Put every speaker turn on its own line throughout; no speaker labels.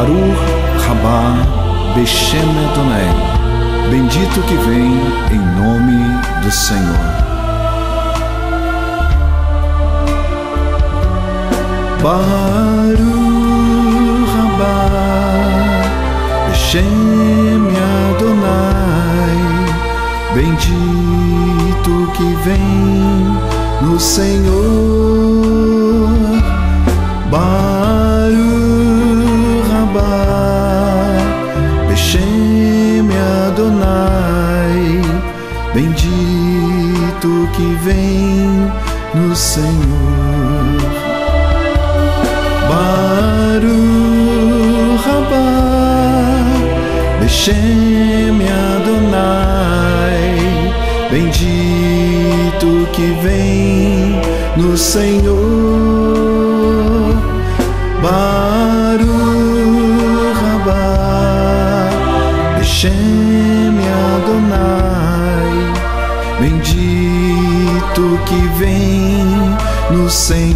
Baruch Haba Beshem Adonai. Bendito que vem em nome do Senhor. Baruch Haba Beshem Adonai. Bendito que vem no Senhor. Baruch Haba Beshem Adonai. Bendito que vem no Senhor. Baruch Haba Beshem Adonai. Bendito que vem no Senhor. Baruch Haba Beshem Adonai. Bendito que vem no Senhor.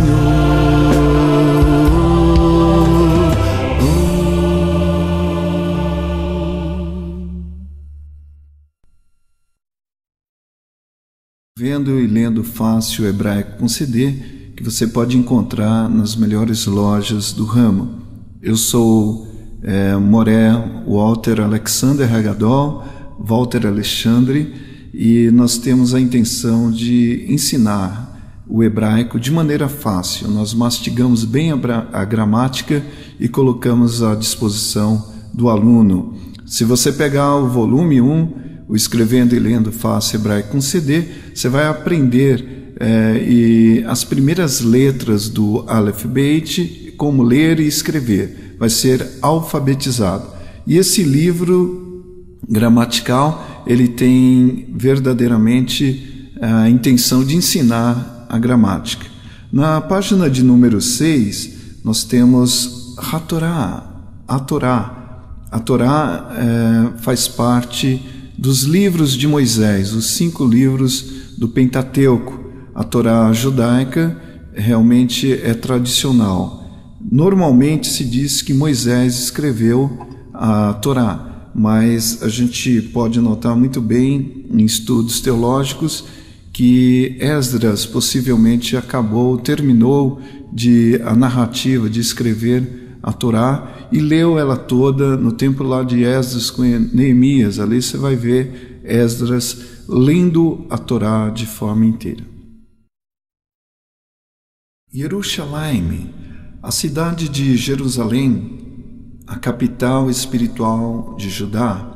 Vendo e lendo fácil hebraico com CD, que você pode encontrar nas melhores lojas do ramo. Eu sou Moré Walter Alexander Hagadol, Walter Alexandre, e nós temos a intenção de ensinar o hebraico de maneira fácil. Nós mastigamos bem a gramática e colocamos à disposição do aluno. Se você pegar o volume 1, o Escrevendo e Lendo Fácil Hebraico com CD, você vai aprender e as primeiras letras do Aleph Beit, como ler e escrever. Vai ser alfabetizado. E esse livro gramatical, ele tem verdadeiramente a intenção de ensinar a gramática. Na página de número 6, nós temos a Torá. A Torá faz parte dos livros de Moisés, os 5 livros do Pentateuco. A Torá judaica realmente é tradicional. Normalmente se diz que Moisés escreveu a Torá, mas a gente pode notar muito bem em estudos teológicos que Esdras possivelmente terminou a narrativa de escrever a Torá e leu ela toda no tempo lá de Esdras com Neemias. Ali você vai ver Esdras lendo a Torá de forma inteira. Jerusalém, a cidade de Jerusalém, a capital espiritual de Judá.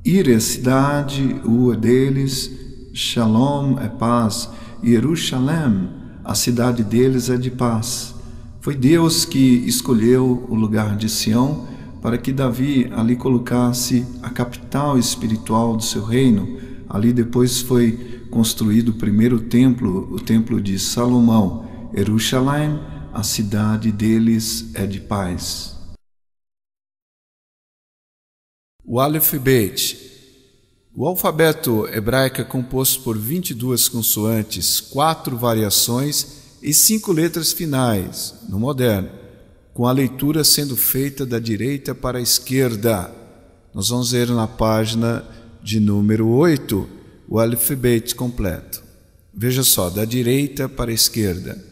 Ir é cidade, Ur deles, Shalom é paz, Jerusalém, a cidade deles é de paz. Foi Deus que escolheu o lugar de Sião para que Davi ali colocasse a capital espiritual do seu reino. Ali depois foi construído o primeiro templo, o templo de Salomão. Jerusalém, a cidade deles é de paz. O Aleph Beit. O alfabeto hebraico é composto por 22 consoantes, 4 variações e 5 letras finais, no moderno, com a leitura sendo feita da direita para a esquerda. Nós vamos ver na página de número 8 o Aleph Beit completo. Veja só, da direita para a esquerda.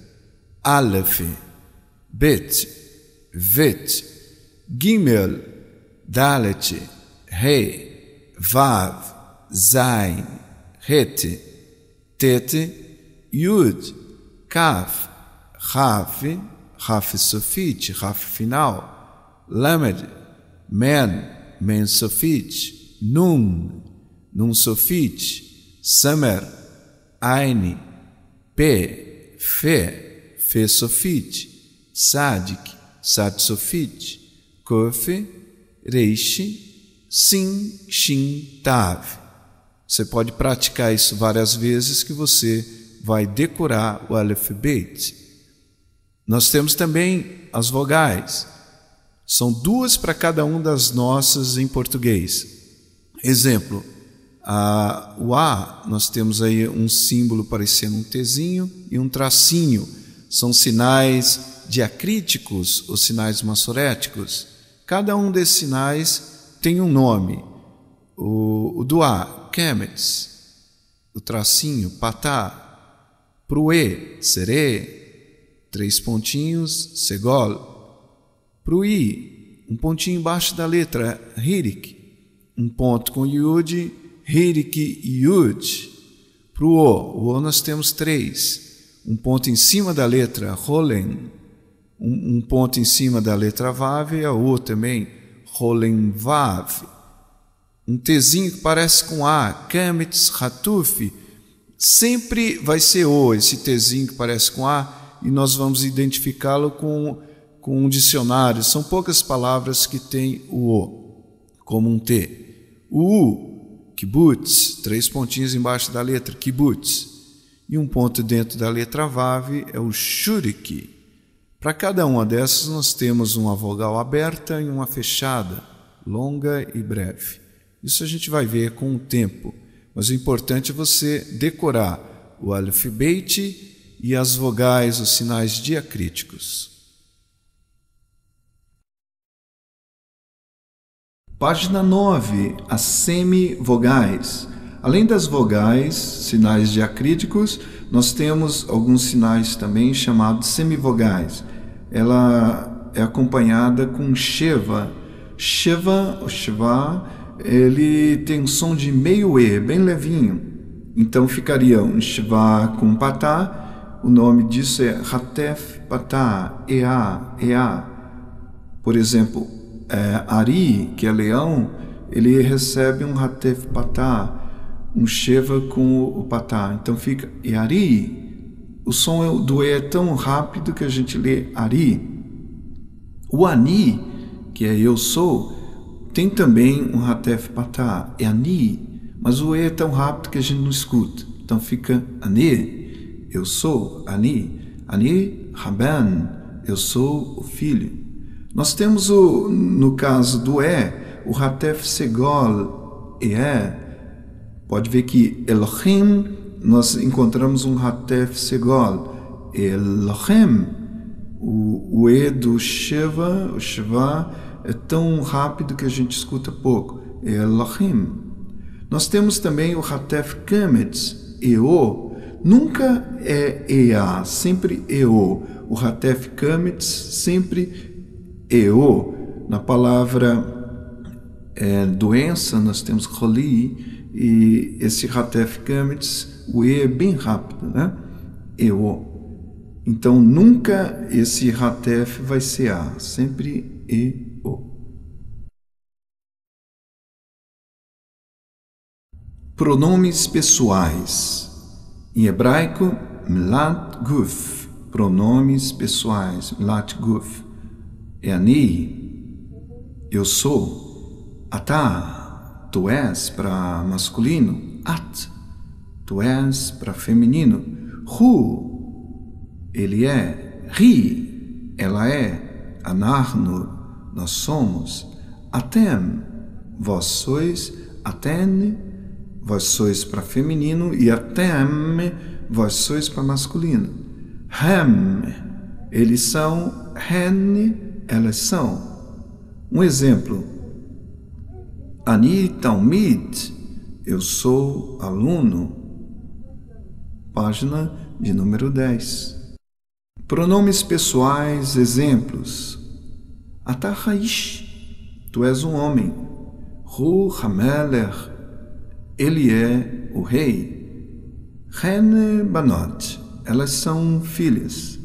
Aleph, Bet, Vet, Gimel, Dalet, Rei, Vav, Zain, Het, Tet, Yud, Kaf, Raf, Raf Sofit, Raf final, Lamed, Men Sofit, Nun Sofit, Samer, Ain, Pe, Fe Sofit, Sadik, Sad Sofit, Kof, Reish, Sin, Shin, Tav. Você pode praticar isso várias vezes que você vai decorar o Aleph Beit. Nós temos também as vogais. São 2 para cada um das nossas em português. Exemplo, o A, nós temos aí um símbolo parecendo um Tzinho e um tracinho. São sinais diacríticos ou sinais massoréticos. Cada um desses sinais tem um nome. O do A, kemetz, o tracinho, patá. Pro E, serê, 3 pontinhos, segol. Pro I, um pontinho embaixo da letra, hirik, um ponto com yud, hirik yud. Pro O nós temos 3, um ponto em cima da letra, rolen, um ponto em cima da letra vav, e a O também, rolen vav. Um Tzinho que parece com A, kemetz hatuf, sempre vai ser O, esse Tzinho que parece com A, e nós vamos identificá-lo com um dicionário. São poucas palavras que têm o O, como um T. O U, kibbutz, 3 pontinhos embaixo da letra, kibbutz. E um ponto dentro da letra vav é o shurik. Para cada uma dessas nós temos uma vogal aberta e uma fechada, longa e breve. Isso a gente vai ver com o tempo. Mas o importante é você decorar o alfabete e as vogais, os sinais diacríticos. Página 9. As semivogais. Além das vogais, sinais diacríticos, nós temos alguns sinais também chamados semivogais. Ela é acompanhada com sheva. Sheva, ou sheva, ele tem um som de meio E, bem levinho. Então ficaria um shva com patá. O nome disso é hatef patá, ea, ea. Por exemplo, Ari, que é leão, ele recebe um hatef patá, um sheva com o patá. Então fica Ari. O som do E é tão rápido que a gente lê Ari. O Ani, que é eu sou, tem também um hatef patá, é ani, mas o E é tão rápido que a gente não escuta. Então fica ani, eu sou, ani raban, eu sou o filho. Nós temos, no caso do E, o hatef segol, pode ver que Elohim, nós encontramos um hatef segol, Elohim, o E do Sheva, o Sheva, é tão rápido que a gente escuta pouco. Elohim. Nós temos também o hatef kemetz, EO. Nunca é EA, sempre EO. O hatef kemetz, sempre EO. Na palavra doença, nós temos choli, e esse hatef kemetz, o E é bem rápido, né? EO. Então, nunca esse hatef vai ser A, sempre EO. Pronomes pessoais. Em hebraico, mlat guf. Pronomes pessoais, mlat guf. É ani, eu sou. Atá, tu és para masculino. At, tu és para feminino. Hu, ele é. Ri, ela é. Anarno, nós somos. Atem, vós sois. Aten, vós sois para feminino. E atem, vós sois para masculino. Hem, eles são. Hen, elas são. Um exemplo. Ani talmid, eu sou aluno. Página de número 10. Pronomes pessoais, exemplos. Ata haish, tu és um homem. Hu hameler, ele é o rei. Hen banot, elas são filhas.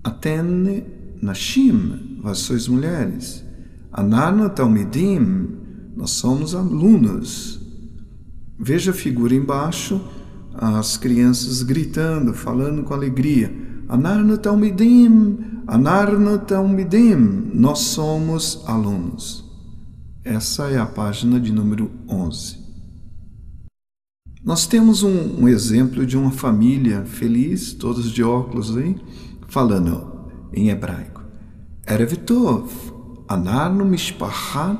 Aten nashim, vós sois mulheres. Ananu talmidim, nós somos alunos. Veja a figura embaixo, as crianças gritando, falando com alegria. Anarnu talmidim, nós somos alunos. Essa é a página de número 11. Nós temos um exemplo de uma família feliz, todos de óculos aí, falando em hebraico. Erev tov, anarnu mishpachat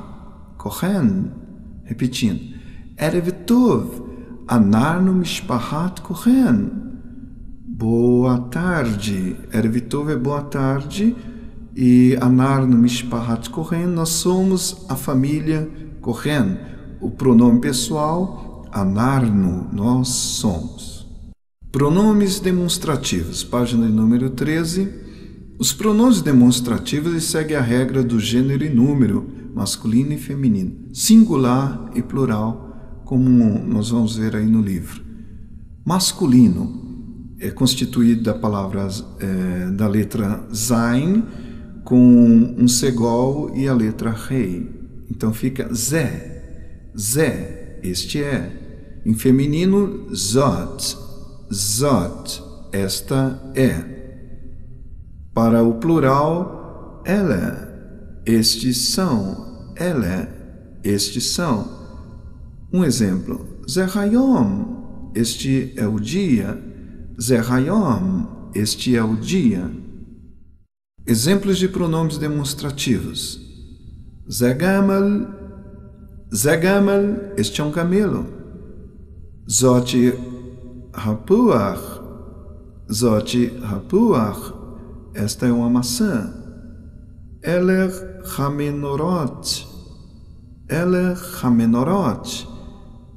kohen. Repetindo. Erev tov, anarnu mishpachat kohen. Boa tarde. Erev tov é boa tarde e Anarnu Mishpahat Kohen, nós somos a família Kohen. O pronome pessoal, Anarnu, nós somos. Pronomes demonstrativos, página de número 13. Os pronomes demonstrativos seguem a regra do gênero e número, masculino e feminino, singular e plural, como nós vamos ver aí no livro. Masculino é constituído da palavra da letra Zain, com um segol e a letra Rei. Então fica Zé, Zé, este é. Em feminino, Zot, Zot, esta é. Para o plural, ela, estes são, ela, estes são. Um exemplo, Zerayom, este é o dia, Zerayom, este é o dia. Exemplos de pronomes demonstrativos. Zegamel, Zegamel, este é um camelo. Zot Hapuach, Zot Hapuach, esta é uma maçã. Eler Hamenorot, Eler Hamenorot,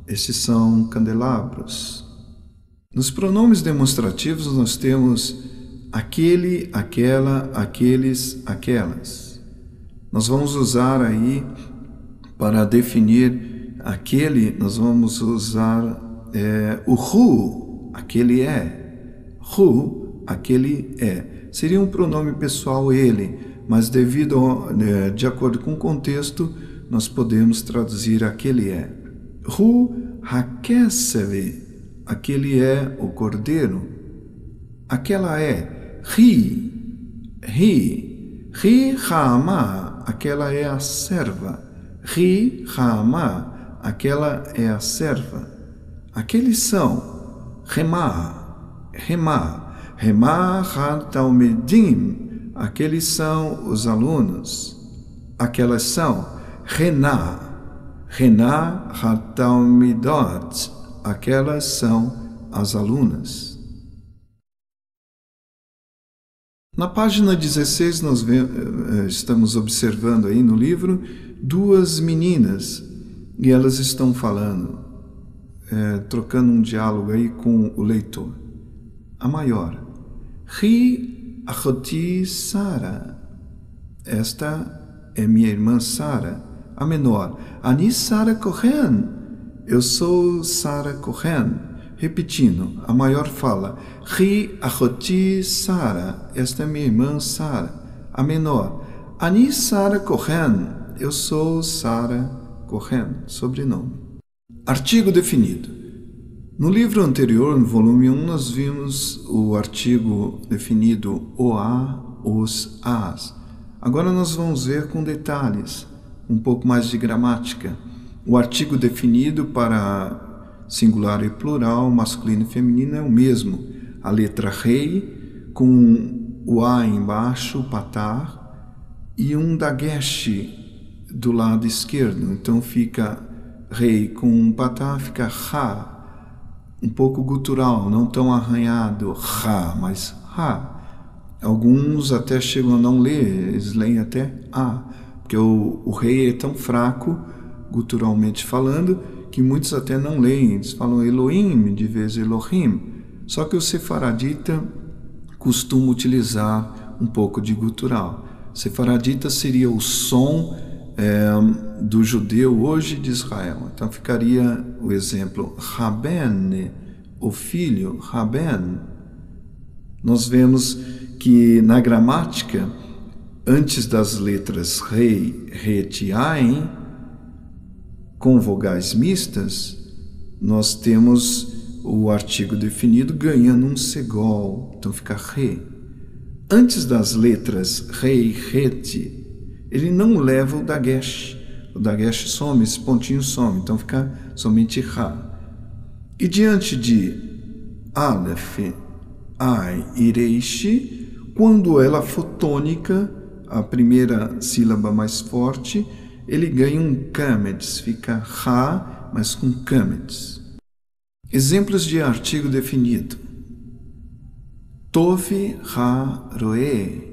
estes são candelabros. Nos pronomes demonstrativos nós temos aquele, aquela, aqueles, aquelas. Nós vamos usar aí, para definir aquele, nós vamos usar o Hu, aquele é. Hu, aquele é. Seria um pronome pessoal ele, mas de acordo com o contexto, nós podemos traduzir aquele é. Hu Hakesevi, aquele é o cordeiro. Aquela é Ri, Ri, Ri Hama, aquela é a serva. Ri Hama, aquela é a serva. Aqueles são Remá, Remá, Remá HaTalmidim, aqueles são os alunos. Aquelas são Rená, Rená HaTalmidot, aquelas são as alunas. Na página 16 nós estamos observando aí no livro duas meninas e elas estão falando, trocando um diálogo aí com o leitor. A maior, Ri Achoti Sara, esta é minha irmã Sara. A menor, Ani Sara Kohen, eu sou Sara Kohen. Repetindo, a maior fala, Ri Achoti Sara, esta é minha irmã Sara. A menor, Ani Sara Kohen, eu sou Sara Kohen, sobrenome. Artigo definido. No livro anterior, no volume 1, nós vimos o artigo definido o a, os, as. Agora nós vamos ver com detalhes, um pouco mais de gramática. O artigo definido para singular e plural, masculino e feminino, é o mesmo. A letra rei, com o a embaixo, patar, e um dagesh do lado esquerdo. Então fica rei com um patar, fica ha. Um pouco gutural, não tão arranhado, ha, mas ha. Alguns até chegam a não ler, eles leem até a, porque o rei é tão fraco, guturalmente falando, que muitos até não leem, eles falam Elohim, de vez Elohim. Só que o sefaradita costuma utilizar um pouco de gutural. Sefaradita seria o som do judeu hoje de Israel. Então ficaria o exemplo Raben, o filho, Raben. Nós vemos que na gramática, antes das letras rei, het e ain, com vogais mistas, nós temos o artigo definido ganhando um segol, então fica re. Antes das letras rei, het, ele não leva o dagesh. O dagesh some, esse pontinho some, então fica somente ra. E diante de aleph, ai e reish, quando ela for tônica, a primeira sílaba mais forte, ele ganha um kametz, fica ra, mas com kametz. Exemplos de artigo definido. Tov ha roe.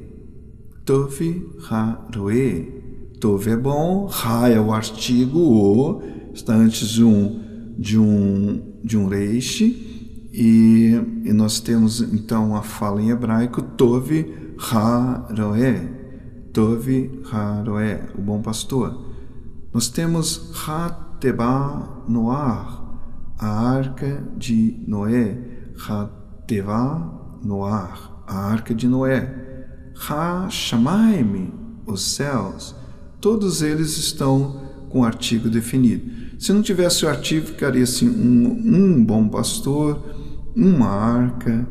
Tov ha-roe. Tov é bom, ha é o artigo, o está antes de um reishi, e nós temos então a fala em hebraico Tov ha-roe. Tov ha-roe, o bom pastor. Nós temos Ha-Teva Noar, a arca de Noé. Ha-Teva Noar, a arca de Noé. Ha-Shamaim, os céus. Todos eles estão com artigo definido. Se não tivesse o artigo, ficaria assim, um bom pastor, uma arca,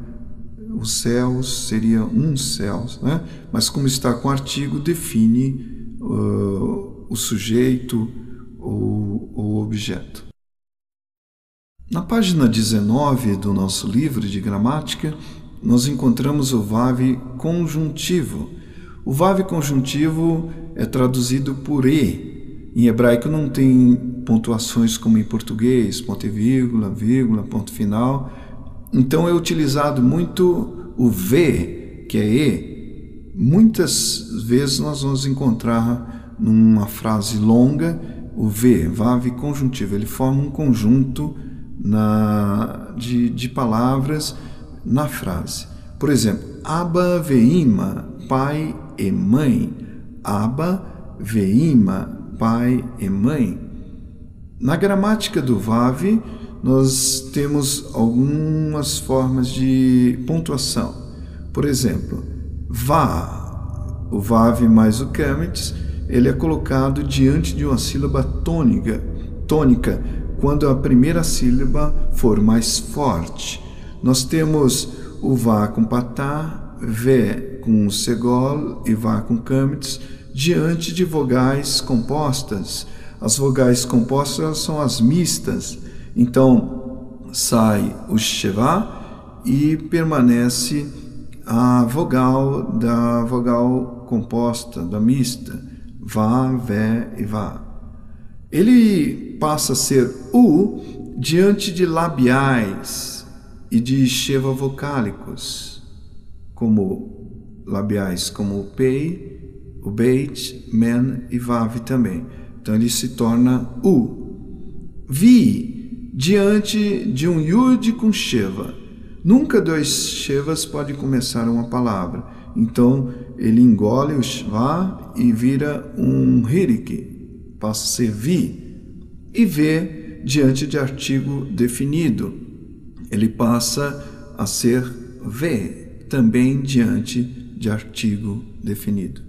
os céus seria céus, né? Mas como está com artigo, define o sujeito ou o objeto. Na página 19 do nosso livro de gramática, nós encontramos o vav conjuntivo. O vav conjuntivo é traduzido por e. Em hebraico não tem pontuações como em português, ponto e vírgula, vírgula, ponto final. Então é utilizado muito o v, que é e. Muitas vezes nós vamos encontrar numa frase longa o vav conjuntivo. Ele forma um conjunto de palavras na frase. Por exemplo, Abba veima, pai e mãe. Abba veima, pai e mãe. Na gramática do vav, nós temos algumas formas de pontuação. Por exemplo, o vav mais o kametz, ele é colocado diante de uma sílaba tônica, quando a primeira sílaba for mais forte. Nós temos o vá com patá, vé com segol e vá com kametz, diante de vogais compostas. As vogais compostas são as mistas. Então, sai o shevá e permanece a vogal da vogal composta, da mista. Vá, vé e vá. Ele passa a ser diante de labiais e de sheva vocálicos, como labiais como o pei, o beit, men e vav também. Então ele se torna Vi, diante de um yud com sheva. Nunca dois shevas podem começar uma palavra. Então ele engole o shva e vira um hirik, passa a ser vi. E vê, diante de artigo definido, ele passa a ser vê, também diante de artigo definido.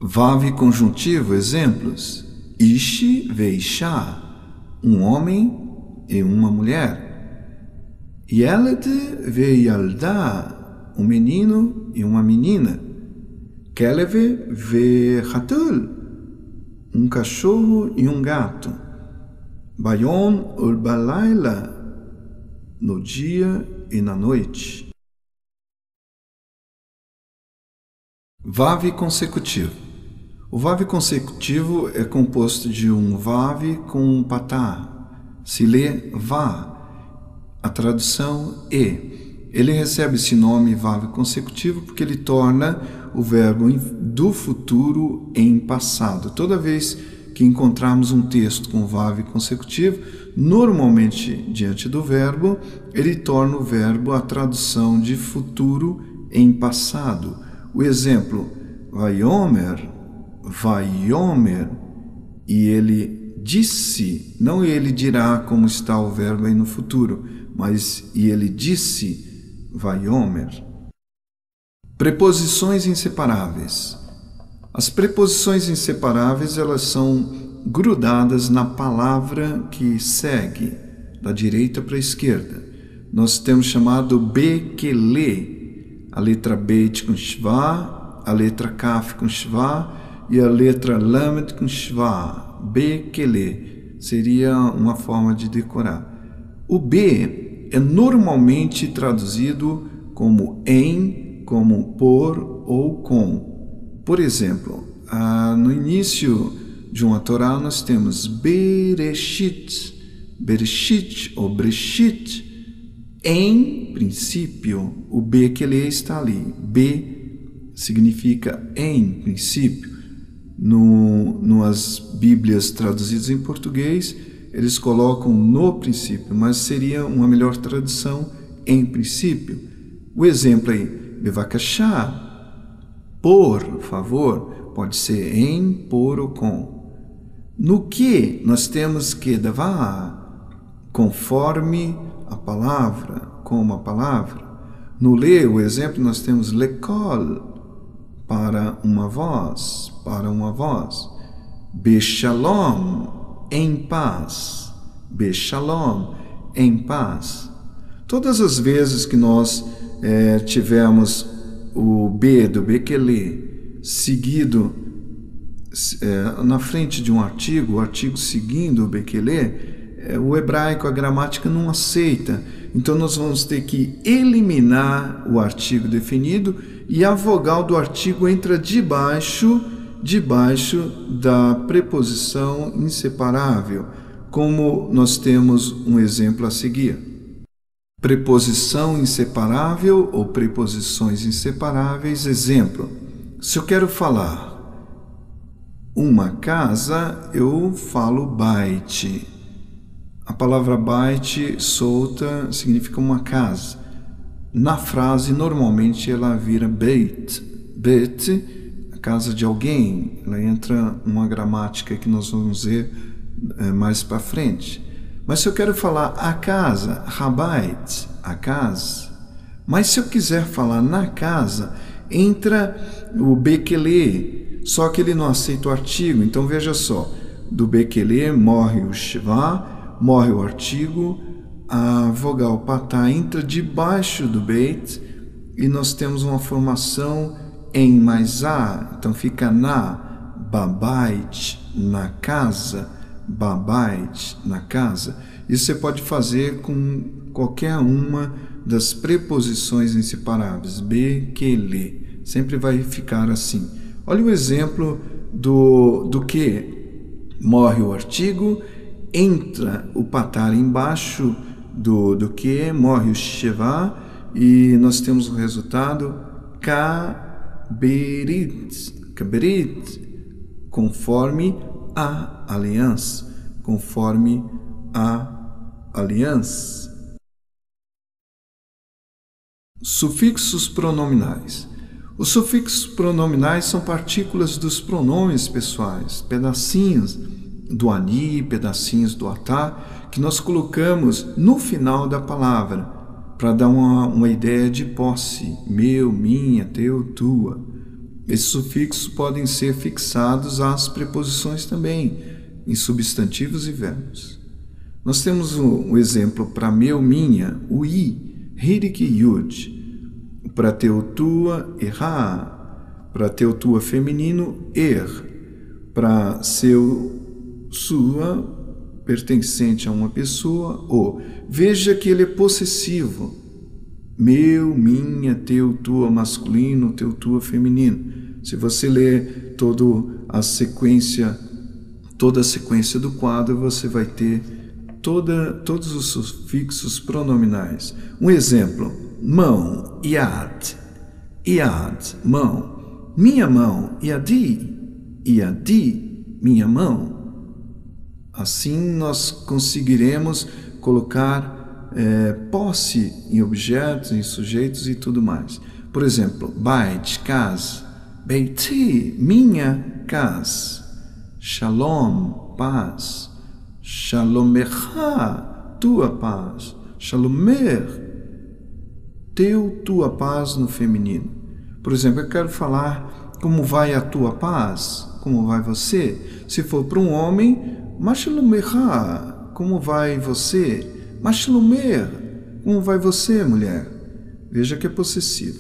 Vav conjuntivo, exemplos: Ishi veisha, um homem e uma mulher. Yeled veyalda, um menino e uma menina. Kelev vechatul, um cachorro e um gato. Bayon urbalayla, no dia e na noite. Vav consecutivo. O vav consecutivo é composto de um vav com um patá. Se lê vá. A tradução e. Ele recebe esse nome vav consecutivo porque ele torna o verbo do futuro em passado. Toda vez que encontrarmos um texto com vav consecutivo, normalmente diante do verbo, ele torna o verbo a tradução de futuro em passado. O exemplo, Vaiomer, e ele disse, não ele dirá como está o verbo aí no futuro, mas e ele disse, Vaiomer. Preposições inseparáveis. As preposições inseparáveis, elas são grudadas na palavra que segue, da direita para a esquerda. Nós temos chamado Bekele, a letra Bet com Shva, a letra Kaf com Shva e a letra Lamed com Shva. Bekele seria uma forma de decorar. O B é normalmente traduzido como em, como por ou com. Por exemplo, no início de uma Torá nós temos Bereshit, Bereshit ou Breshit, em princípio. O B que ele está ali, B significa em princípio. Nas Bíblias traduzidas em português, eles colocam no princípio, mas seria uma melhor tradução em princípio. O exemplo aí, bevakashá, por favor, pode ser em, por ou com. No que nós temos que davar, conforme a palavra, como a palavra. No ler, o exemplo, nós temos lekol, para uma voz, para uma voz. Beshalom, em paz. Beshalom, em paz. Todas as vezes que nós tivemos o B do Bekele seguido na frente de um artigo, o artigo seguindo o Bekele, o hebraico, a gramática não aceita. Então nós vamos ter que eliminar o artigo definido e a vogal do artigo entra debaixo da preposição inseparável, como nós temos um exemplo a seguir. Preposição inseparável ou preposições inseparáveis. Exemplo: se eu quero falar uma casa, eu falo bait. A palavra bait solta significa uma casa. Na frase, normalmente, ela vira beit. Beit, a casa de alguém. Ela entra numa gramática que nós vamos ver mais para frente. Mas se eu quero falar a casa, habait, a casa. Mas se eu quiser falar na casa, entra o bekele, só que ele não aceita o artigo. Então veja só, do bekele morre o shva, morre o artigo, a vogal patá entra debaixo do beit e nós temos uma formação em mais a, então fica na, babait, na casa, babait, na casa. Isso você pode fazer com qualquer uma das preposições inseparáveis, bekele, sempre vai ficar assim. Olha o exemplo do que morre o artigo, entra o patar embaixo do que, morre o sheva, e nós temos o resultado kaberit, conforme a aliança, conforme a aliança. Sufixos pronominais. Os sufixos pronominais são partículas dos pronomes pessoais, pedacinhos do ani, pedacinhos do atá, que nós colocamos no final da palavra, para dar uma ideia de posse, meu, minha, teu, tua. Esses sufixos podem ser fixados às preposições também, em substantivos e verbos. Nós temos um exemplo para meu, minha, o i, hirik yud. Para teu, tua, erra. Para teu, tua feminino, Para seu, sua, pertencente a uma pessoa, o. Veja que ele é possessivo. Meu, minha, teu, tua masculino, teu, tua feminino. Se você ler toda a sequência do quadro, você vai ter todos os sufixos pronominais. Um exemplo: mão, yad, mão. Minha mão, yadi, minha mão. Assim nós conseguiremos colocar posse em objetos, em sujeitos e tudo mais. Por exemplo, bait, casa, beiti, minha casa, shalom, paz, shalomecha, tua paz, shalomer, tua paz no feminino. Por exemplo, eu quero falar como vai a tua paz, como vai você. Se for para um homem, mashalomecha, como vai você? Mashalomer, como vai você, mulher? Veja que é possessivo.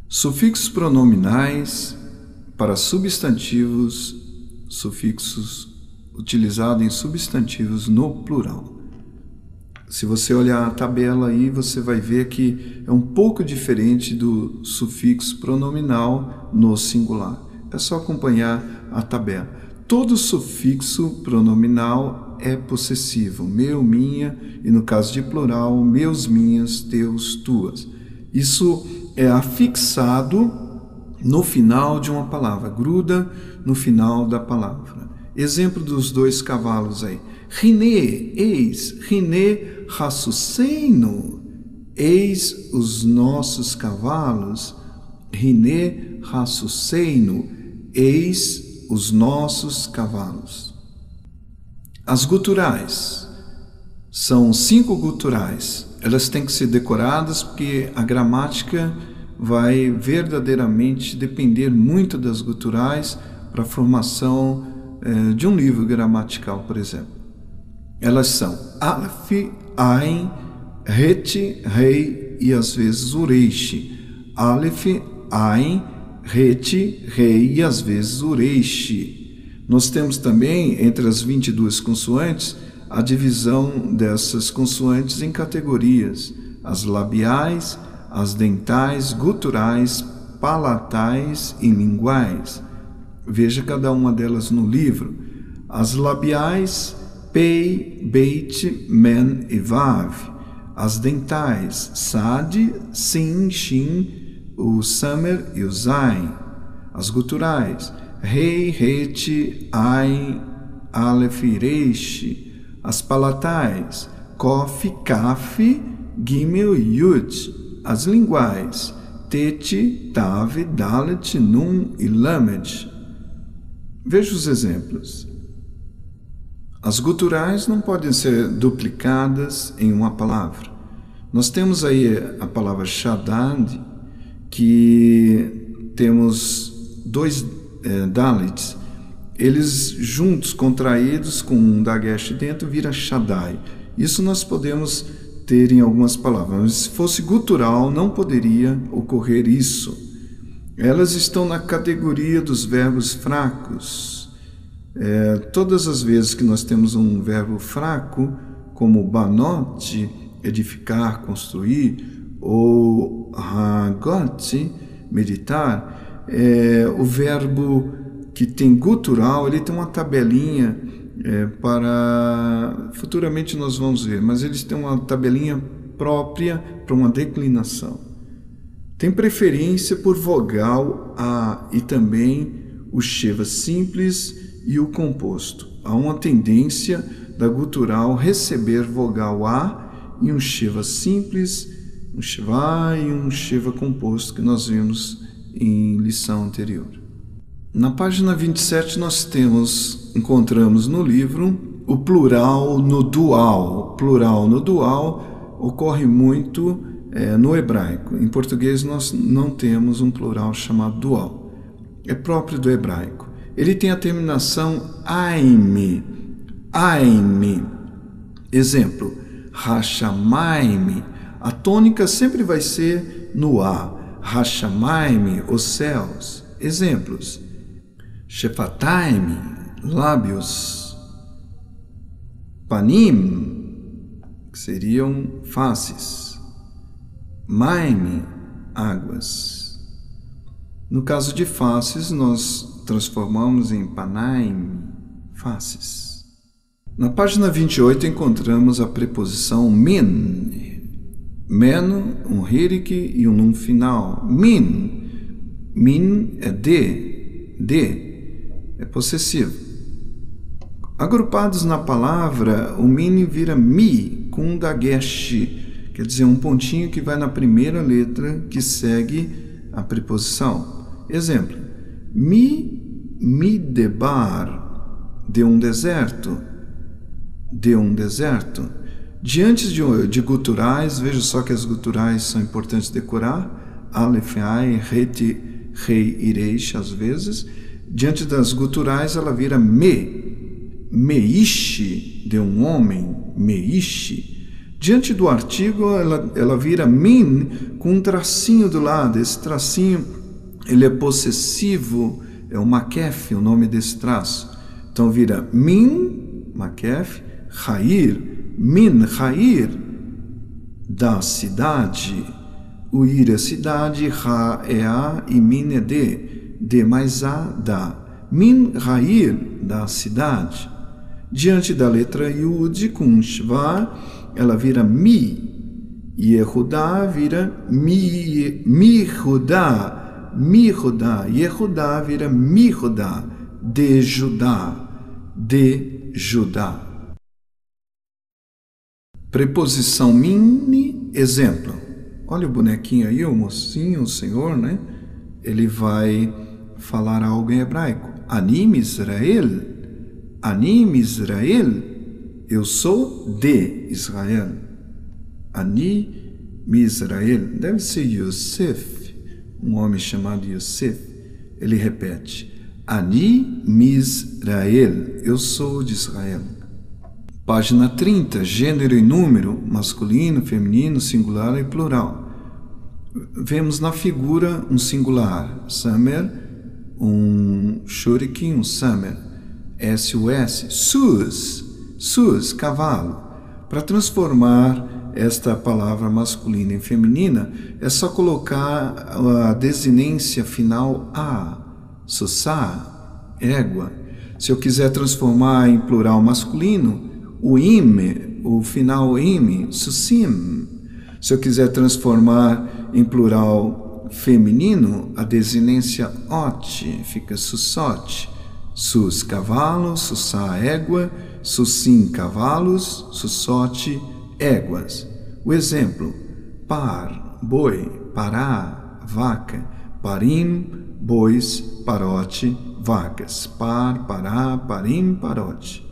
Sufixos pronominais para substantivos, sufixos utilizados em substantivos no plural. Se você olhar a tabela aí, você vai ver que é um pouco diferente do sufixo pronominal no singular. É só acompanhar a tabela. Todo sufixo pronominal é possessivo. Meu, minha, e no caso de plural, meus, minhas, teus, tuas. Isso é afixado no final de uma palavra, gruda no final da palavra. Exemplo dos dois cavalos aí. Rine, eis, Rine Hassuseino, eis os nossos cavalos. Rine Hassuseino, eis os nossos cavalos. As guturais são 5 guturais. Elas têm que ser decoradas porque a gramática vai verdadeiramente depender muito das guturais para a formação de um livro gramatical, por exemplo. Elas são Aleph, Ain, Het, Rei e às vezes Ureishi. Aleph, Ain, Het, Rei e às vezes Ureishi. Nós temos também, entre as 22 consoantes, a divisão dessas consoantes em categorias: as labiais, as dentais, guturais, palatais e linguais. Veja cada uma delas no livro. As labiais, Pei, Beit, Men e Vav. As dentais, Sad, Sin, Shin, o Samer e o Zain. As guturais, Rei, Het, Ain, Aleph e Reish. As palatais, Kof, Kaf, Gimel e Yud. As linguais, Tet, Tav, Dalet, Nun e Lamed. Veja os exemplos. As guturais não podem ser duplicadas em uma palavra. Nós temos aí a palavra Shaddad, que temos 2 Dalets. Eles juntos, contraídos, com um dagesh dentro, vira Shaddai. Isso nós podemos ter em algumas palavras. Mas se fosse gutural, não poderia ocorrer isso. Elas estão na categoria dos verbos fracos. Todas as vezes que nós temos um verbo fraco, como banot, edificar, construir, ou hagot, meditar, o verbo que tem gutural, ele tem uma tabelinha para... Futuramente nós vamos ver, mas eles têm uma tabelinha própria para uma declinação. Tem preferência por vogal A e também o sheva simples e o composto. Há uma tendência da gutural receber vogal A e um sheva simples, um sheva A e um sheva composto que nós vimos em lição anterior. Na página 27 nós encontramos no livro o plural no dual. O plural no dual ocorre muito no hebraico. Em português nós não temos um plural chamado dual. É próprio do hebraico. Ele tem a terminação aim. Aim. Exemplo, Hashamayim. A tônica sempre vai ser no A. Hashamayim, os céus. Exemplos, Shefataim, lábios. Panim, que seriam faces. Maim, águas. No caso de faces, nós transformamos em panaim, faces. Na página 28 encontramos a preposição min. Men, um hirik e um nun final. Min. Min é de. É possessivo. Agrupados na palavra, o min vira mi, com um dagesh, quer dizer, um pontinho que vai na primeira letra que segue a preposição. Exemplo, mi debar, de um deserto. De um deserto. Diante de guturais, veja só que as guturais são importantes decorar. Aleph, Ai, Het, Rei e Reish, às vezes. Diante das guturais, ela vira meishi, de um homem, meishi. Diante do artigo, ela vira min, com um tracinho do lado. Esse tracinho, ele é possessivo, é o makef, o nome desse traço. Então, vira min, makef, Hair, min, Hair, da cidade. O ir é cidade, ha é a e min é de mais a, da. Min, Hair, da cidade. Diante da letra Yud, com shva, ela vira mi. Yehudá vira Mihudá. Mihudá. Yehudá vira Mihudá. De Judá. De Judá. Preposição mini, exemplo. Olha o bonequinho aí, o mocinho, o senhor, né? Ele vai falar algo em hebraico. Ani Misrael. Ani Misrael. Eu sou de Israel. Ani Misrael. Deve ser Yosef, um homem chamado Yosef. Ele repete. Ani Misrael. Eu sou de Israel. Página 30. Gênero e número. Masculino, feminino, singular e plural. Vemos na figura um singular. Samer. Um shuriken, um samer. S-U-S. Sus. Sus, cavalo. Para transformar esta palavra masculina em feminina, é só colocar a desinência final a. Sussá, égua. Se eu quiser transformar em plural masculino, o im, o final im, sussim. Se eu quiser transformar em plural feminino, a desinência ot, fica sussote. Sus, cavalo, sussá, égua, sussim, cavalos, sussote, éguas. O exemplo: par, boi, pará, vaca, parim, bois, parote, vacas. Par, pará, parim, parote.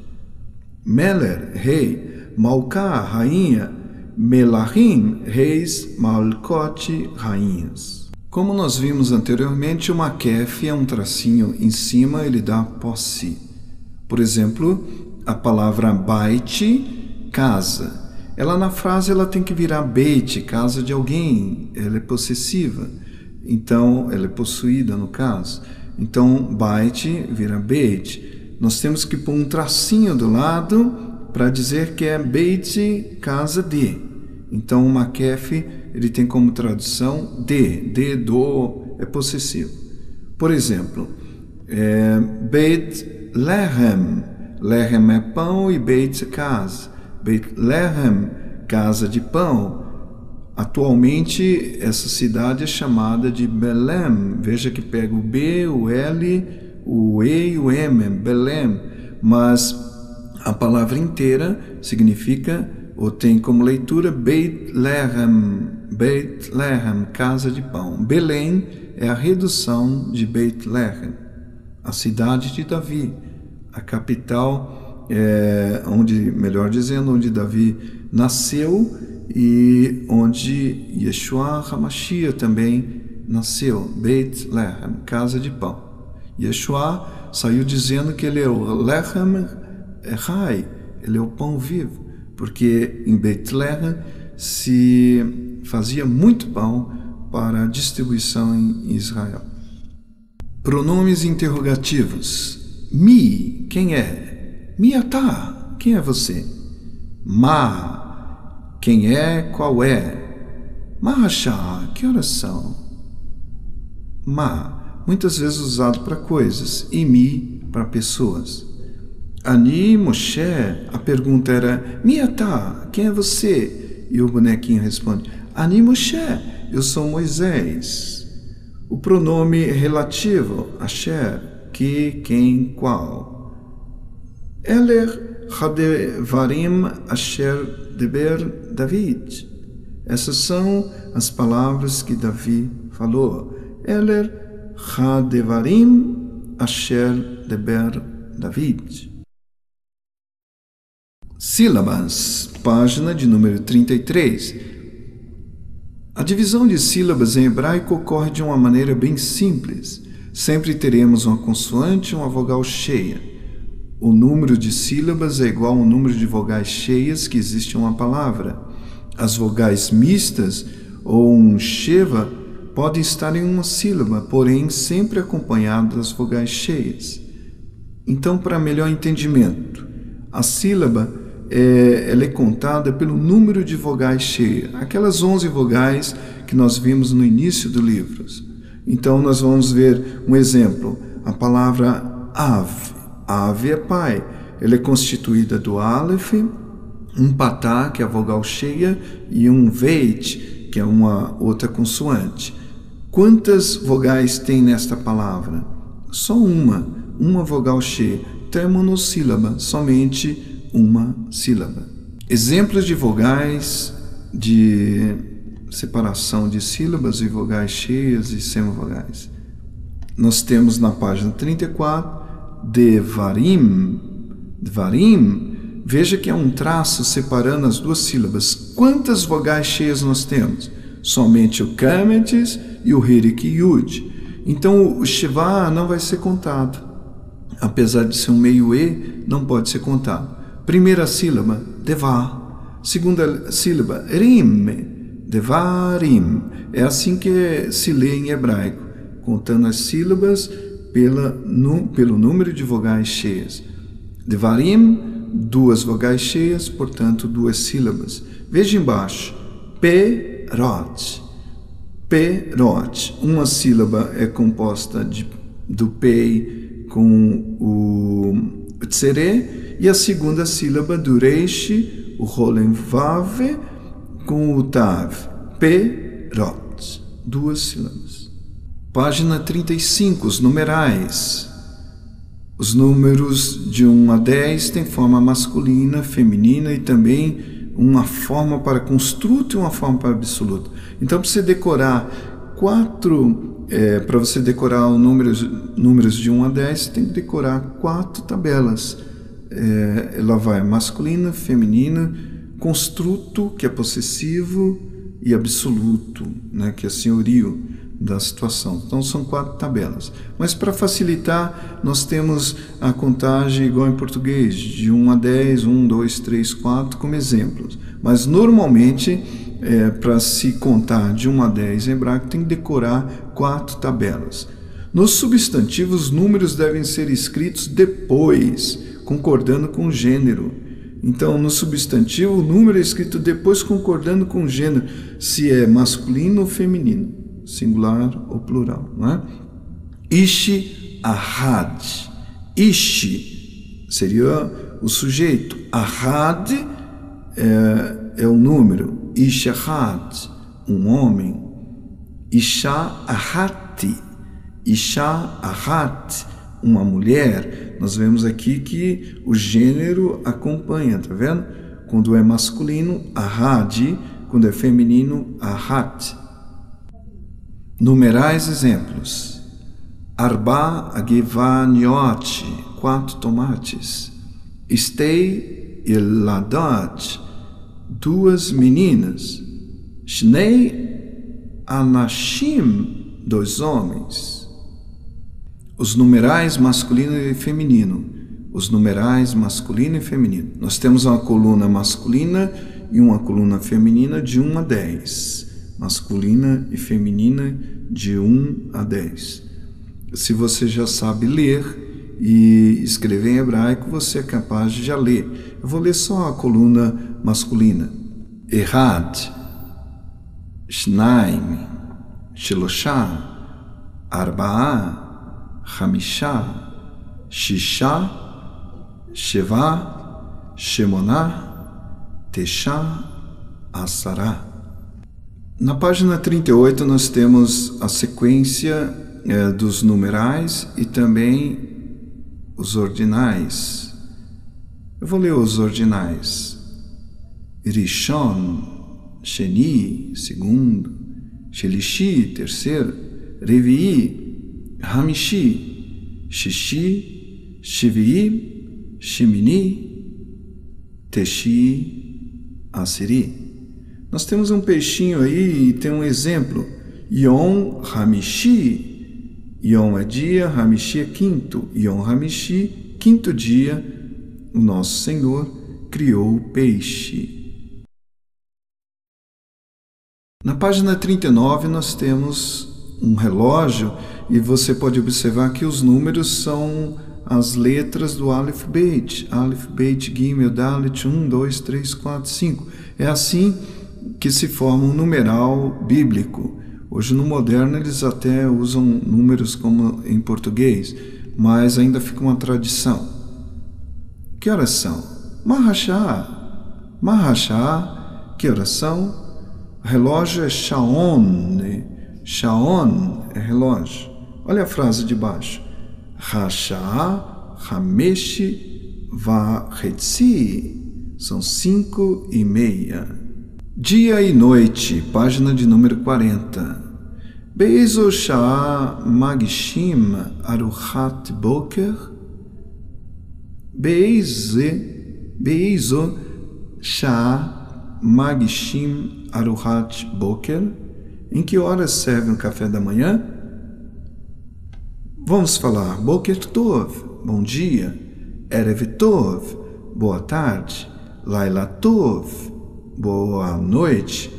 Meler, rei, Malká, rainha, Melahim, reis, Malcote, rainhas. Como nós vimos anteriormente, o makef é um tracinho em cima, ele dá posse. Por exemplo, a palavra bait, casa. Ela na frase ela tem que virar beit, casa de alguém. Ela é possessiva. Então, ela é possuída no caso. Então, bait vira beit. Nós temos que pôr um tracinho do lado para dizer que é beit, casa de. Então, o makef ele tem como tradução de, do, é possessivo. Por exemplo, Beit Lehem. Lehem é pão e Beit é casa. Beit Lehem, casa de pão. Atualmente, essa cidade é chamada de Belém. Veja que pega o B, o L, o E e o M, Belém. Mas a palavra inteira significa, ou tem como leitura, Beit Lehem, casa de pão. Belém é a redução de Beit Lehem, a cidade de Davi, a capital, onde Davi nasceu e onde Yeshua HaMashiach também nasceu. Beit Lehem, casa de pão. Yeshua saiu dizendo que ele é o Lechem Echai, ele é o pão vivo, porque em Beit Lehem se fazia muito pão para a distribuição em Israel. Pronomes interrogativos. Mi, quem é? Miatá, quem é você? Ma, quem é, qual é? Mahashá, que horas são? Ma, muitas vezes usado para coisas, e mi, para pessoas. Ani Moshe, a pergunta era, Miatá, quem é você? E o bonequinho responde, Ani Moshe, eu sou Moisés. O pronome relativo, Asher, que, quem, qual. Eler Hadevarim Asher Deber David. Essas são as palavras que Davi falou. Eler Hadevarim Asher Deber David. Sílabas, página de número 33. A divisão de sílabas em hebraico ocorre de uma maneira bem simples. Sempre teremos uma consoante e uma vogal cheia. O número de sílabas é igual ao número de vogais cheias que existe em uma palavra. As vogais mistas ou um sheva podem estar em uma sílaba, porém sempre acompanhadas das vogais cheias. Então, para melhor entendimento, a sílaba ela é contada pelo número de vogais cheias, aquelas 11 vogais que nós vimos no início do livro. Então, nós vamos ver um exemplo. A palavra Av. Av é pai. Ela é constituída do Aleph, um patá, que é a vogal cheia, e um veit, que é uma outra consoante. Quantas vogais tem nesta palavra? Só uma vogal cheia. Então é monossílaba, somente uma sílaba. Exemplos de vogais, de separação de sílabas e vogais cheias e semivogais. Nós temos na página 34, devarim. Devarim, veja que é um traço separando as duas sílabas. Quantas vogais cheias nós temos? Somente o kametis e o hirik yud. Então o shiva não vai ser contado. Apesar de ser um meio e, não pode ser contado. Primeira sílaba, deva. Segunda sílaba, rim. Devarim. É assim que se lê em hebraico, contando as sílabas pelo número de vogais cheias. Devarim, duas vogais cheias, portanto, duas sílabas. Veja embaixo, perot. Perot. Uma sílaba é composta do pei com o tsere, e a segunda sílaba do reishi, o rolen vave, com o tav. Perot. Duas sílabas. Página 35, os numerais. Os números de 1 a 10 têm forma masculina, feminina e também uma forma para construto e uma forma para absoluto. Então, para você decorar para você decorar os números de 1 a 10, você tem que decorar 4 tabelas. Ela vai masculina, feminina, construto, que é possessivo, e absoluto, né, que é senhorio da situação. Então são 4 tabelas. Mas para facilitar, nós temos a contagem igual em português, de 1 a 10, 1, 2, 3, 4, como exemplos. Mas normalmente, para se contar de 1 a 10 em hebraico, tem que decorar 4 tabelas. Nos substantivos, os números devem ser escritos depois, concordando com o gênero. Então, no substantivo, o número é escrito depois, concordando com o gênero, se é masculino ou feminino, singular ou plural, não é? Ishi ahad. Ishi seria o sujeito. Ahad é o número. Ishi ahad, um homem. Isha ahati. Isha ahat, uma mulher. Nós vemos aqui que o gênero acompanha, tá vendo? Quando é masculino, ahad, quando é feminino, ahat. Numerais exemplos. Arba agivaniot, 4 tomates. Stei eladat, 2 meninas. Shnei anashim, 2 homens. Os numerais masculino e feminino. Os numerais masculino e feminino. Nós temos uma coluna masculina e uma coluna feminina de 1 a 10. Masculina e feminina de 1 a 10. Se você já sabe ler e escrever em hebraico, você é capaz de já ler. Eu vou ler só a coluna masculina. Ehad, Shnaim, Shelosha, Arba'a, Hamisha, Shisha, Sheva, Shemona, Tesha, Asara. Na página 38 nós temos a sequência dos numerais e também os ordinais. Eu vou ler os ordinais. Rishon, Sheni, segundo. Shelishi, terceiro. Revi'i, Hamishi, Shishi, Shivii, Shimini, Teshi, Asiri. Nós temos um peixinho aí e tem um exemplo. Yom Hamishi. Yom é dia, Hamishi é quinto. Yom Hamishi, quinto dia, o nosso Senhor criou o peixe. Na página 39 nós temos um relógio e você pode observar que os números são as letras do Aleph Beit. Aleph Beit Gimel Dalet 1, 2, 3, 4, 5. É assim que se forma um numeral bíblico. Hoje no moderno eles até usam números como em português, mas ainda fica uma tradição. Que horas são? Mahashá, Mahashá, que oração? Relógio é Shaon. Shaon é relógio. Olha a frase de baixo. Hashá, Hamesh, Vahetzi. São 5:30. Dia e noite, página de número 40. Beizo Shah Magishim Aruchat Boker. Beizo Shah Magishim Aruchat Boker. Em que horas serve um café da manhã? Vamos falar Boker Tov, bom dia. Erev Tov, boa tarde. Laila Tov, boa noite.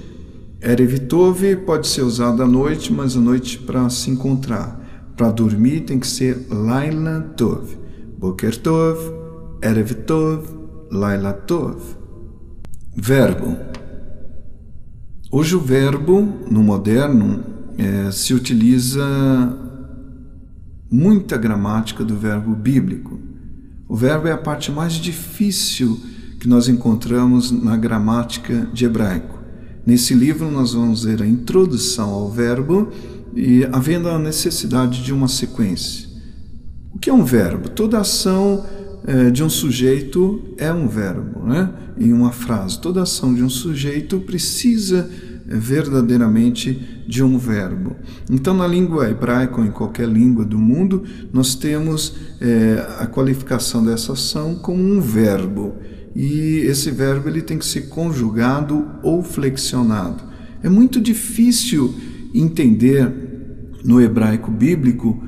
Erev Tov pode ser usado à noite, mas à noite para se encontrar. Para dormir tem que ser Laila Tov. Boker Tov, Erev Tov, Laila Tov. Verbo. Hoje o verbo, no moderno, se utiliza muita gramática do verbo bíblico. O verbo é a parte mais difícil que nós encontramos na gramática de hebraico. Nesse livro nós vamos ver a introdução ao verbo e havendo a necessidade de uma sequência. O que é um verbo? Toda ação de um sujeito é um verbo, né? Em uma frase. Toda ação de um sujeito precisa verdadeiramente de um verbo. Então, na língua hebraica ou em qualquer língua do mundo, nós temos a qualificação dessa ação como um verbo. E esse verbo ele tem que ser conjugado ou flexionado. É muito difícil entender no hebraico bíblico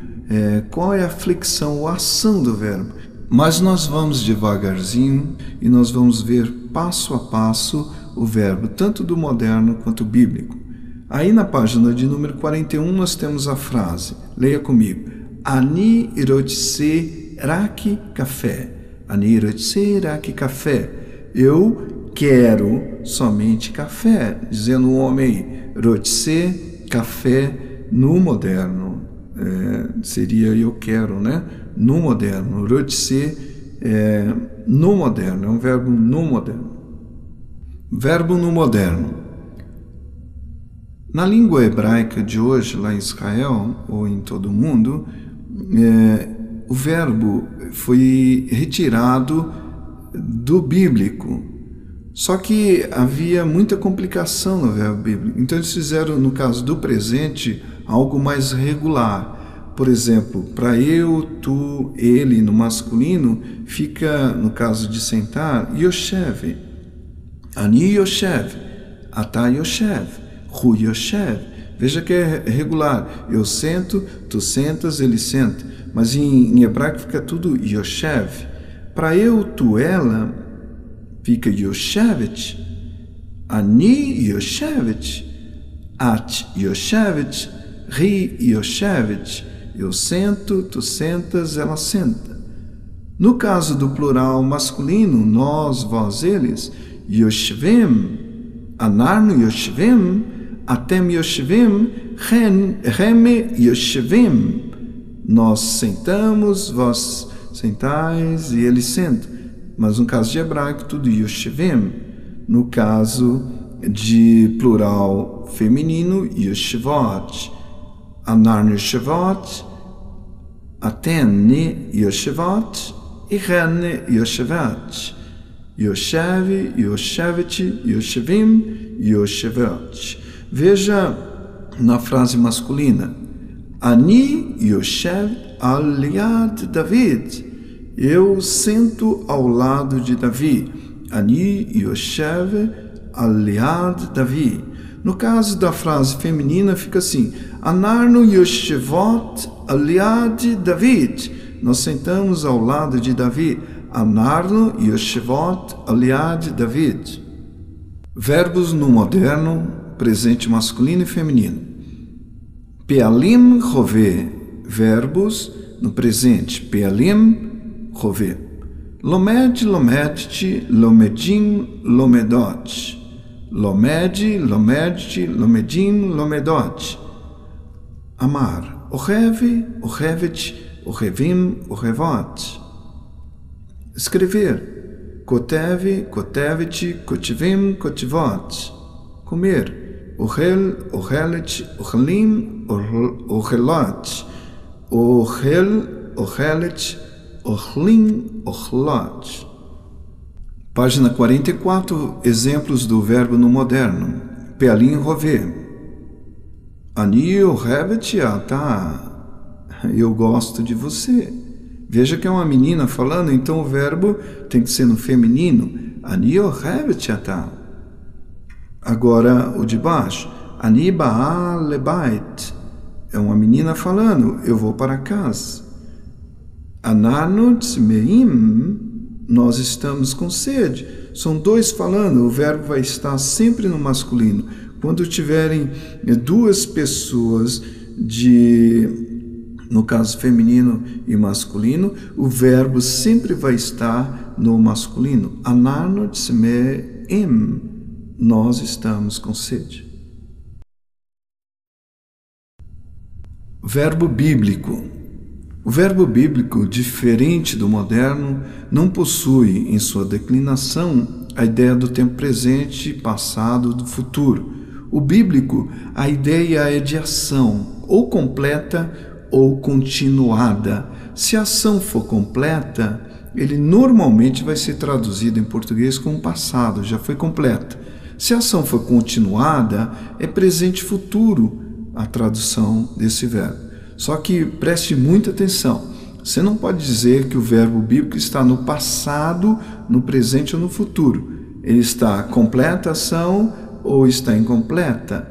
qual é a flexão ou a ação do verbo. Mas nós vamos devagarzinho e nós vamos ver passo a passo o verbo, tanto do moderno quanto bíblico. Aí na página de número 41 nós temos a frase, leia comigo, Ani rotse rak café. Ani rotse rak café. Eu quero somente café, dizendo o homem rotse, café no moderno. Seria eu quero, né? No moderno. Rotse no moderno, é um verbo no moderno. Verbo no moderno. Na língua hebraica de hoje, lá em Israel, ou em todo o mundo, o verbo foi retirado do bíblico. Só que havia muita complicação no verbo bíblico. Então eles fizeram, no caso do presente, algo mais regular. Por exemplo, para eu, tu, ele, no masculino, fica, no caso de sentar, Yoshev. Ani Yoshev, Ata Yoshev, Hu Yoshev. Veja que é regular. Eu sento, tu sentas, ele senta. Mas em hebraico fica tudo Yoshev. Para eu, tu, ela, fica Yoshevet. Ani Yoshevet, At Yoshevet, Ri Yoshevet. Eu sento, tu sentas, ela senta. No caso do plural masculino, nós, vós, eles, Yoshvim, Anarno Yoshvim, Atem Yoshvim, Reme Yoshvim. Nós sentamos, vós sentais e ele senta. Mas no caso de hebraico, tudo Yoshvim. No caso de plural feminino, Yoshvot. Anarno Yoshvot, Atem Yoshvot e Rene Yoshvat. Yoshev, Yoshevet, Yoshevim, Yoshevet. Veja na frase masculina. Ani Yoshev al yad David. Eu sento ao lado de Davi. Ani Yoshev al yad Davi. No caso da frase feminina fica assim. Anarno Yoshevot al yad David. Nós sentamos ao lado de Davi. Anarno Yoshevot al yad David. Verbos no moderno, presente masculino e feminino. Pealim Rove. Verbos no presente. Pealim Rove. Lomed, lomedti, lomedim, lomedot. Lomed, lomedti, lomedim, lomedot. Amar. Ohev, ohevet, ohevim, ohevot. Escrever.
kotev, kotevit, kotivim, kotivot. Comer. Ochel, ochelet, ochelim, ochelot. Ochel, ochelet, ochlim, ochlot. Página 44, exemplos do verbo no moderno. Pealim rovê. Ani ohevet ata. Eu gosto de você. Veja que é uma menina falando, então o verbo tem que ser no feminino. Ani ohevet ata. Agora o de baixo. Ani baal lebait. É uma menina falando, eu vou para casa. Ananu tzmeim. Nós estamos com sede. São dois falando, o verbo vai estar sempre no masculino. Quando tiverem duas pessoas no caso feminino e masculino, o verbo sempre vai estar no masculino. Ananu tzmeim. Nós estamos com sede. Verbo bíblico. O verbo bíblico, diferente do moderno, não possui em sua declinação a ideia do tempo presente, passado, do futuro. O bíblico, a ideia é de ação, ou completa ou continuada. Se a ação for completa, ele normalmente vai ser traduzido em português como passado, já foi completa. Se a ação for continuada, é presente e futuro a tradução desse verbo. Só que preste muita atenção. Você não pode dizer que o verbo bíblico está no passado, no presente ou no futuro. Ele está completa a ação ou está incompleta.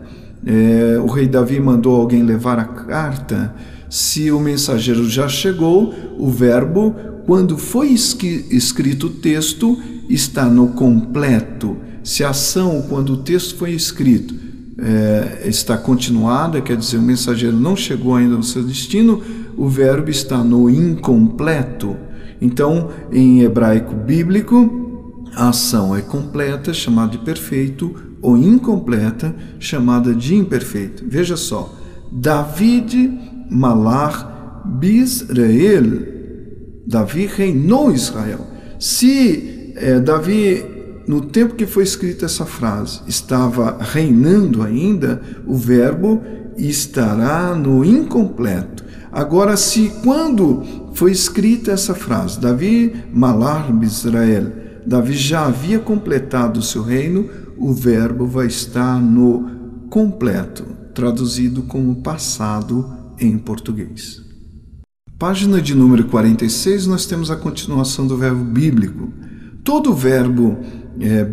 O rei Davi mandou alguém levar a carta. Se o mensageiro já chegou, o verbo, quando foi escrito o texto, está no completo. Se a ação, quando o texto foi escrito, está continuada, quer dizer, o mensageiro não chegou ainda ao seu destino, o verbo está no incompleto. Então, em hebraico bíblico, a ação é completa, chamada de perfeito, ou incompleta, chamada de imperfeito. Veja só, David malach Bisrael. Davi reinou Israel. Se Davi, no tempo que foi escrita essa frase, estava reinando ainda, o verbo estará no incompleto. Agora, se quando foi escrita essa frase, Davi malach Bisrael, Davi já havia completado o seu reino, o verbo vai estar no completo, traduzido como passado em português. Página de número 46, nós temos a continuação do verbo bíblico. Todo verbo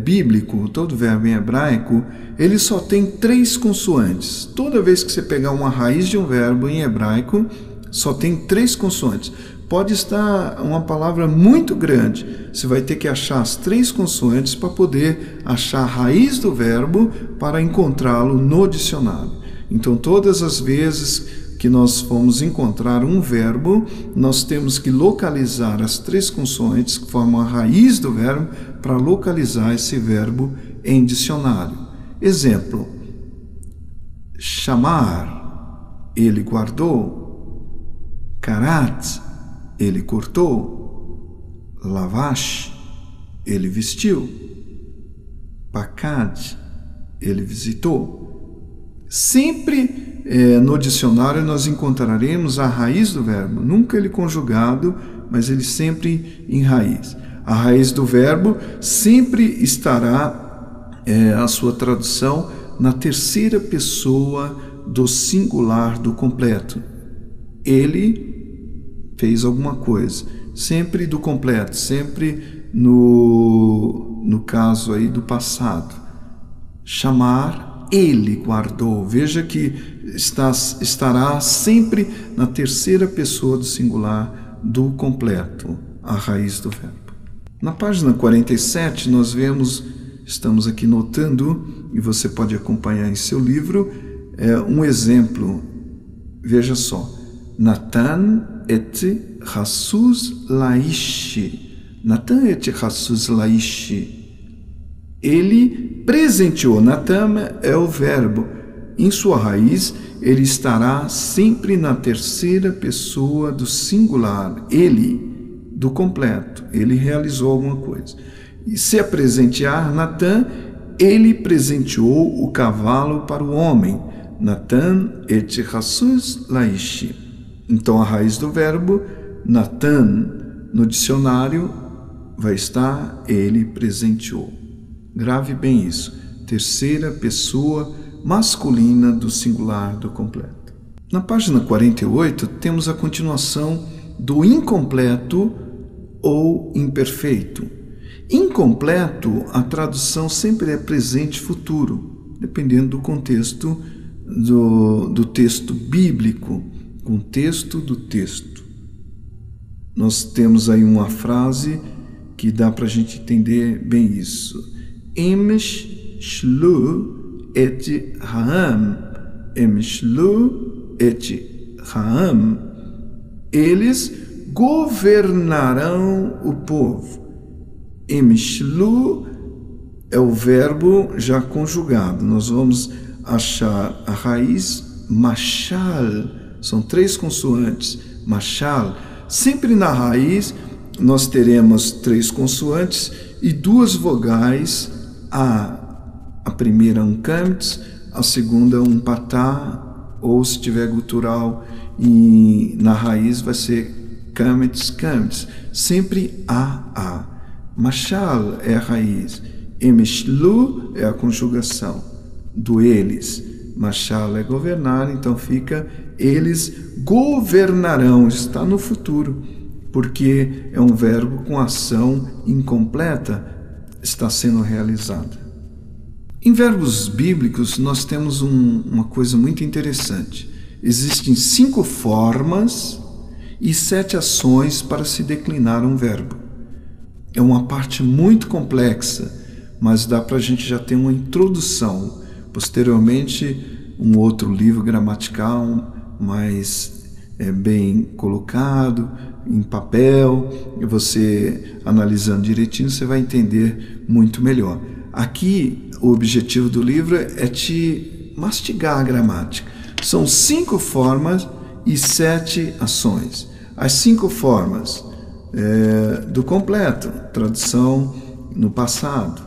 bíblico, todo verbo em hebraico, ele só tem 3 consoantes. Toda vez que você pegar uma raiz de um verbo em hebraico, só tem 3 consoantes. Pode estar uma palavra muito grande, você vai ter que achar as 3 consoantes para poder achar a raiz do verbo para encontrá-lo no dicionário. Então, todas as vezes que nós formos encontrar um verbo, nós temos que localizar as 3 consoantes que formam a raiz do verbo para localizar esse verbo em dicionário. Exemplo: chamar, ele guardou. Karat, ele cortou. Lavash, ele vestiu. Pakad, ele visitou. Sempre no dicionário nós encontraremos a raiz do verbo, nunca ele conjugado, mas ele sempre em raiz. A raiz do verbo sempre estará a sua tradução na terceira pessoa do singular do completo. Ele fez alguma coisa, sempre do completo, sempre no caso aí do passado. Chamar, ele guardou. Veja que estará sempre na terceira pessoa do singular do completo, a raiz do verbo. Na página 47 nós vemos, estamos aqui notando, e você pode acompanhar em seu livro, um exemplo. Veja só. Natan et Hassus laishi. Natan et Hassus laishi. Ele presenteou. Natan é o verbo. Em sua raiz, ele estará sempre na terceira pessoa do singular. Ele, do completo. Ele realizou alguma coisa. E se presentear Natã, ele presenteou o cavalo para o homem. Natã et Jesus laishi. Então a raiz do verbo Natã no dicionário vai estar ele presenteou. Grave bem isso. Terceira pessoa masculina do singular do completo. Na página 48 temos a continuação do incompleto ou imperfeito. Incompleto, a tradução sempre é presente e futuro, dependendo do contexto do texto bíblico, contexto do texto. Nós temos aí uma frase que dá para a gente entender bem isso. Emes shlu et Haam. Emes shlu et Haam. Eles governarão o povo. Emishlu é o verbo já conjugado. Nós vamos achar a raiz machal. São 3 consoantes. Machal. Sempre na raiz nós teremos 3 consoantes e 2 vogais. A primeira um câmits, a segunda um patá, ou se tiver gutural e na raiz vai ser câmits, câmits. Sempre a. Machal é a raiz. Emishlu é a conjugação do eles. Machal é governar, então fica eles governarão. Está no futuro, porque é um verbo com ação incompleta, está sendo realizada. Em verbos bíblicos nós temos uma coisa muito interessante. Existem 5 formas e 7 ações para se declinar um verbo. É uma parte muito complexa, mas dá para a gente já ter uma introdução. Posteriormente, um outro livro gramatical mais bem colocado, em papel, e você analisando direitinho, você vai entender muito melhor. Aqui, o objetivo do livro é te mastigar a gramática. São 5 formas e 7 ações. As 5 formas do completo, tradução no passado.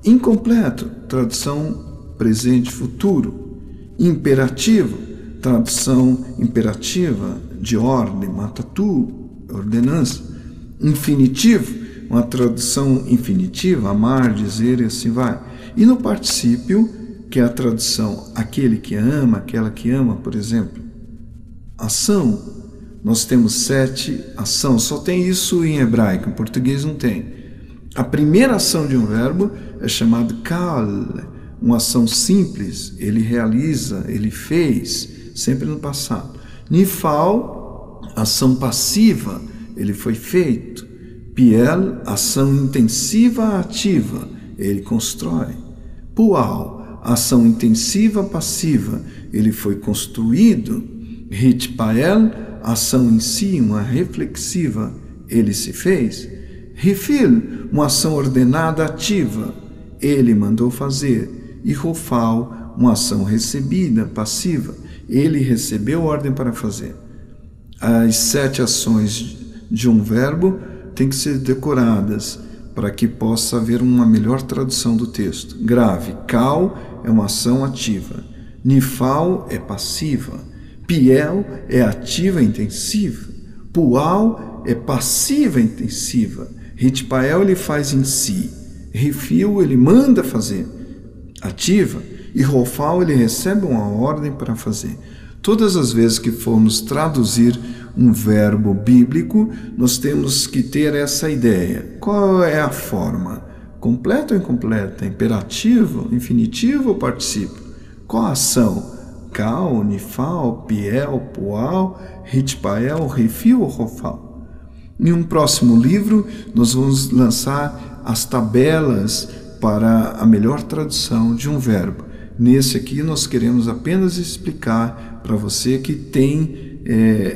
Incompleto, tradução presente e futuro. Imperativo, tradução imperativa, de ordem, matatu, ordenança. Infinitivo, uma tradução infinitiva, amar, dizer e assim vai. E no particípio, que é a tradução aquele que ama, aquela que ama, por exemplo. Ação, nós temos 7 ações, só tem isso em hebraico, em português não tem. A primeira ação de um verbo é chamada kal, uma ação simples, ele realiza, ele fez, sempre no passado. Nifal, ação passiva, ele foi feito. Piel, ação intensiva ativa, ele constrói. Pual, ação intensiva passiva, ele foi construído. Hitpael, ação em si, uma reflexiva, ele se fez. Rifil, uma ação ordenada ativa, ele mandou fazer. E Rofal, uma ação recebida, passiva, ele recebeu ordem para fazer. As 7 ações de um verbo têm que ser decoradas para que possa haver uma melhor tradução do texto. Grave, Kal é uma ação ativa, Nifal é passiva, Piel é ativa e intensiva, Pual é passiva e intensiva, Hitpael ele faz em si, Rifil ele manda fazer, ativa, e Rofal ele recebe uma ordem para fazer. Todas as vezes que formos traduzir um verbo bíblico, nós temos que ter essa ideia. Qual é a forma? Completa ou incompleta? Imperativo, infinitivo ou particípio? Qual a ação? Kal, Nifal, Piel, Pual, Hitpael, Rifil ou Rofal? Em um próximo livro, nós vamos lançar as tabelas para a melhor tradução de um verbo. Nesse aqui, nós queremos apenas explicar para você que tem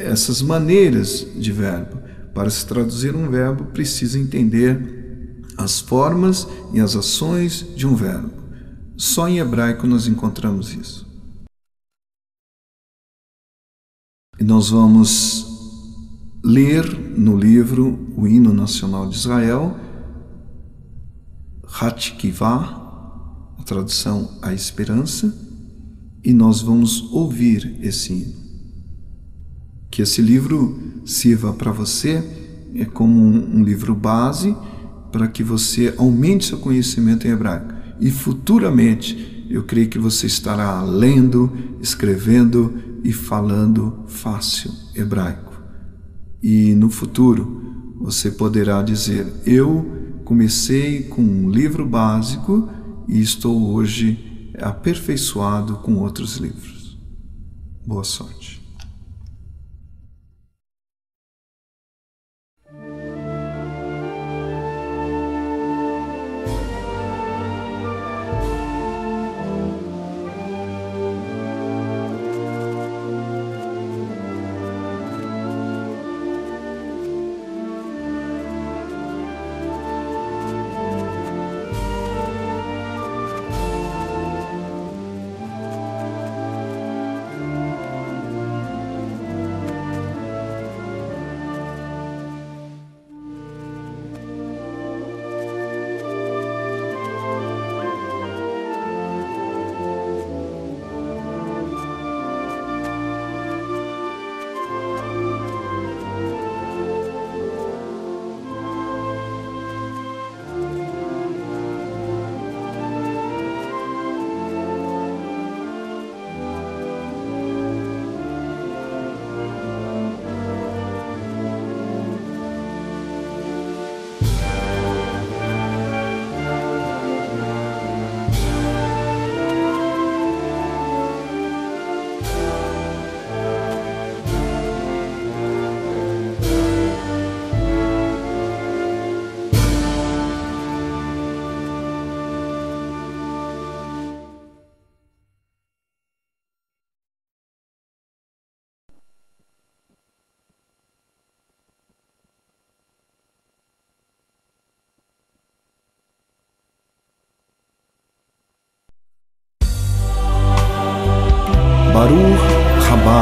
essas maneiras de verbo. Para se traduzir um verbo, precisa entender as formas e as ações de um verbo. Só em hebraico nós encontramos isso. E nós vamos ler no livro O Hino Nacional de Israel
Hatikvah, a tradução A Esperança, e nós vamos ouvir esse hino. Que esse livro sirva para você como um livro base para que você aumente seu conhecimento em hebraico. E futuramente, eu creio que você estará lendo, escrevendo e falando fácil hebraico. E no futuro, você poderá dizer: eu comecei com um livro básico e estou hoje aperfeiçoado com outros livros. Boa sorte. Baruch Haba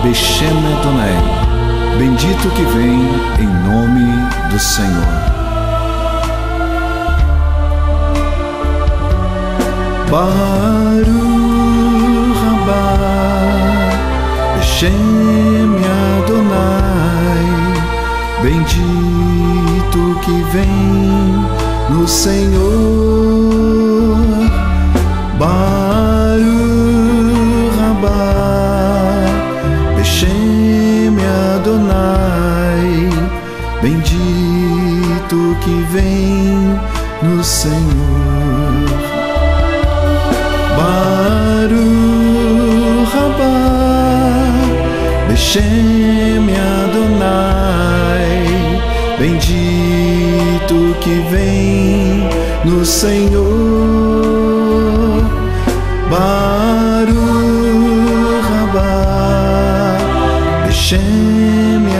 Beshem Adonai, bendito que vem em nome do Senhor. Baruch Haba Beshem Adonai, bendito que vem no Senhor. Baruch Beshem Adonai, bendito que vem no Senhor. Baruch Haba Beshem Adonai, bendito que vem no Senhor. Baruch Haba Beshem